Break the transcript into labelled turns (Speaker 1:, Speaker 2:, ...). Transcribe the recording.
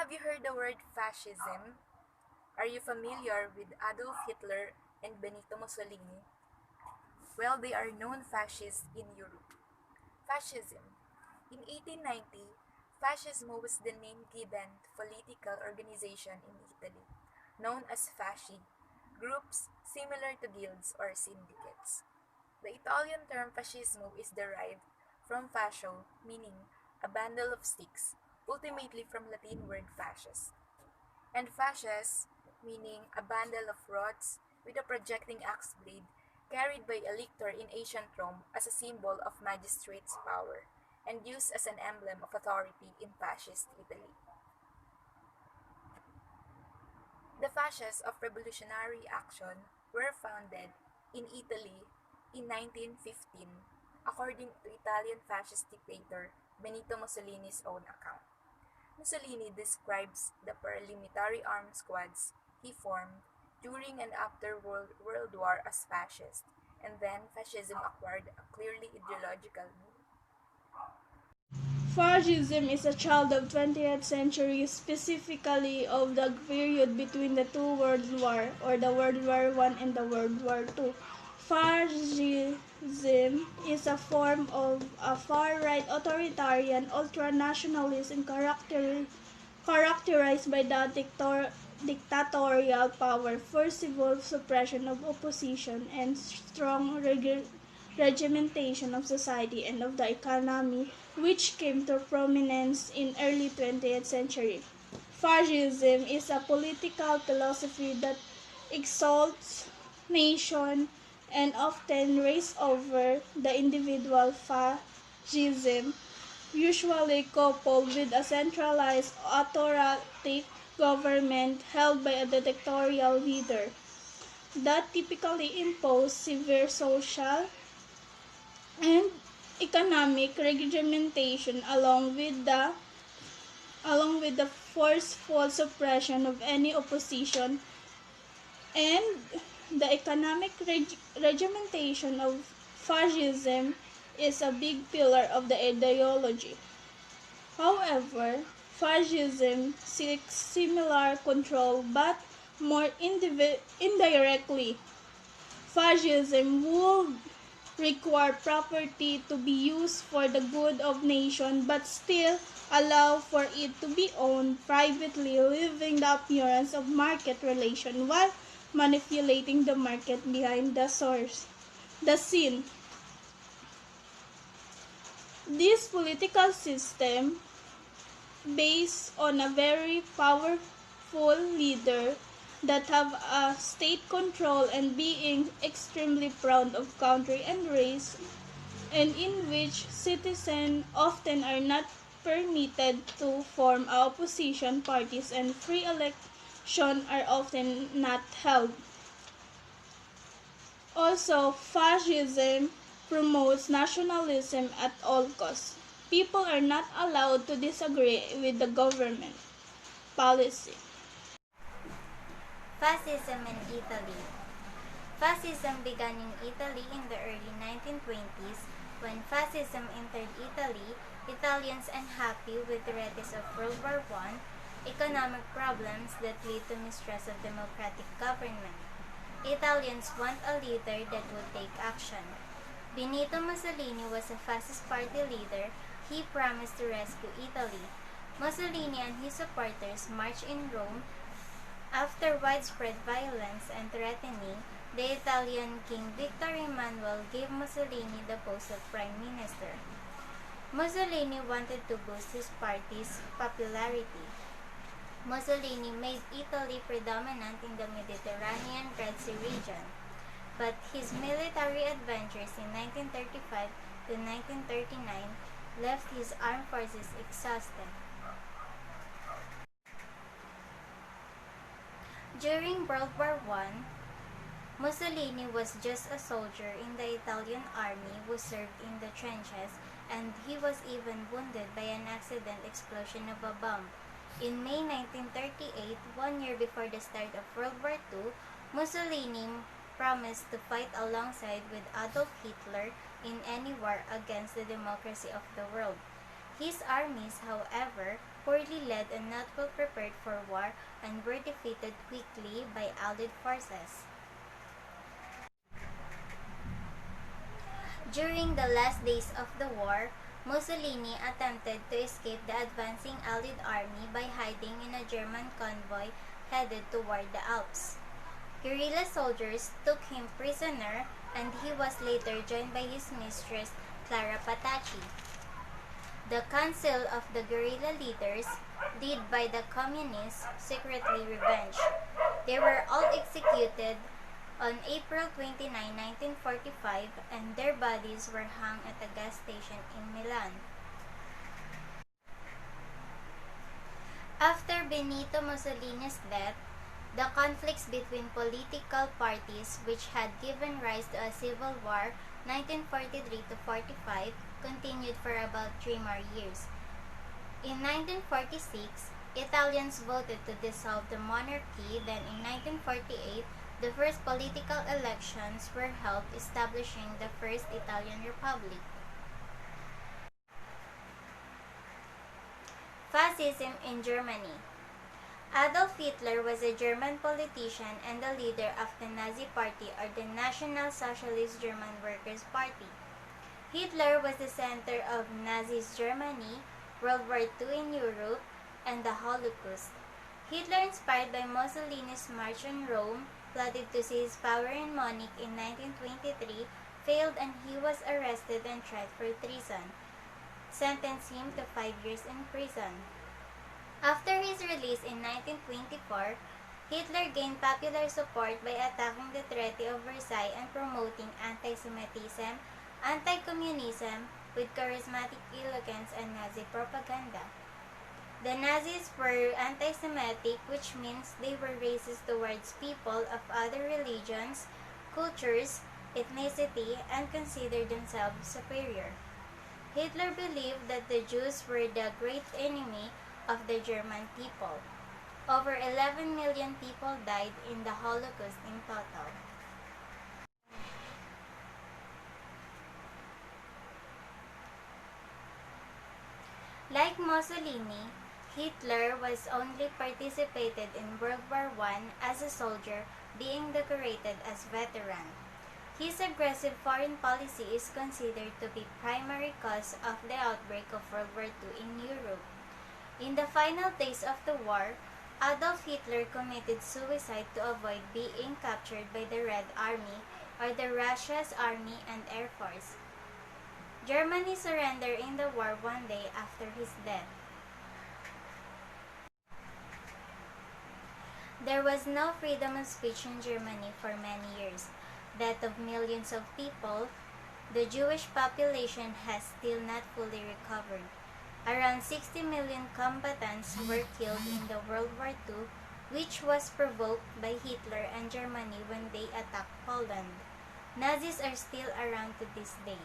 Speaker 1: Have you heard the word fascism? Are you familiar with Adolf Hitler and Benito Mussolini? Well, they are known fascists in Europe. Fascism. In 1890, Fascismo was the name given to political organization in Italy, known as fasci, groups similar to guilds or syndicates. The Italian term fascismo is derived from fascio, meaning a bundle of sticks, ultimately from Latin word fasces, and fasces, meaning a bundle of rods with a projecting axe blade carried by a lictor in ancient Rome as a symbol of magistrate's power and used as an emblem of authority in fascist Italy. The fasces of revolutionary action were founded in Italy in 1915, according to Italian fascist dictator Benito Mussolini's own account. Mussolini describes the paramilitary armed squads he formed during and after World War as fascist, and then fascism acquired a clearly ideological meaning.
Speaker 2: Fascism is a child of 20th century, specifically of the period between the two World War or the World War One and the World War Two. Fascism is a form of a far-right authoritarian ultranationalism characterized by the dictatorial power, forcible suppression of opposition, and strong regimentation of society and of the economy, which came to prominence in early 20th century. Fascism is a political philosophy that exalts nation and often races over the individual. Fascism usually coupled with a centralized autocratic government held by a dictatorial leader that typically impose severe social and economic regimentation along with the forceful suppression of any opposition, and the economic regimentation of fascism is a big pillar of the ideology. However, fascism seeks similar control but more indirectly. Fascism would require property to be used for the good of nation but still allow for it to be owned privately, leaving the appearance of market relation while manipulating the market behind the scene. This political system, based on a very powerful leader that have a state control and being extremely proud of country and race, and in which citizens often are not permitted to form opposition parties and free election are often not held. Also, fascism promotes nationalism at all costs. People are not allowed to disagree with the government policy.
Speaker 3: Fascism in Italy. Fascism began in Italy in the early 1920s. When fascism entered Italy, Italians unhappy with the threats of World War I, economic problems that lead to mistrust of democratic government. Italians want a leader that would take action. Benito Mussolini was a fascist party leader. He promised to rescue Italy. Mussolini and his supporters marched in Rome. After widespread violence and threatening, the Italian King Victor Emmanuel gave Mussolini the post of prime minister. Mussolini wanted to boost his party's popularity. Mussolini made Italy predominant in the Mediterranean Red Sea region, but his military adventures in 1935 to 1939 left his armed forces exhausted. During World War I, Mussolini was just a soldier in the Italian army who served in the trenches, and he was even wounded by an accident explosion of a bomb. In May 1938, 1 year before the start of World War II, Mussolini promised to fight alongside with Adolf Hitler in any war against the democracy of the world. His armies, however, poorly led and not well prepared for war and were defeated quickly by Allied forces. During the last days of the war, Mussolini attempted to escape the advancing Allied army by hiding in a German convoy headed toward the Alps. Guerrilla soldiers took him prisoner, and he was later joined by his mistress, Clara Patacci. The Council of the guerrilla leaders, led by the Communists, secretly revenged. They were all executed on April 29, 1945, and their bodies were hung at a gas station in Milan. After Benito Mussolini's death, the conflicts between political parties, which had given rise to a civil war 1943 to 45, continued for about 3 more years. In 1946, Italians voted to dissolve the monarchy. Then in 1948, the first political elections were held, establishing the First Italian Republic. Fascism in Germany. Adolf Hitler was a German politician and the leader of the Nazi Party, or the National Socialist German Workers' Party. Hitler was the center of Nazi Germany, World War II in Europe, and the Holocaust. Hitler, inspired by Mussolini's March on Rome, plotted to seize power in Munich in 1923, failed, and he was arrested and tried for treason, sentencing him to 5 years in prison. After his release in 1924, Hitler gained popular support by attacking the Treaty of Versailles and promoting anti-Semitism, anti-communism, with charismatic eloquence and Nazi propaganda. The Nazis were anti-Semitic, which means they were racist towards people of other religions, cultures, ethnicity, and considered themselves superior. Hitler believed that the Jews were the great enemy of the German people. Over 11 million people died in the Holocaust in total. Like Mussolini, Hitler was only participated in World War I as a soldier, being decorated as veteran. His aggressive foreign policy is considered to be primary cause of the outbreak of World War II in Europe. In the final days of the war, Adolf Hitler committed suicide to avoid being captured by the Red Army, or the Russia's Army and Air Force. Germany surrendered in the war one day after his death. There was no freedom of speech in Germany for many years. Death of millions of people, the Jewish population has still not fully recovered. Around 60 million combatants were killed in the World War II, which was provoked by Hitler and Germany when they attacked Poland. Nazis are still around to this day.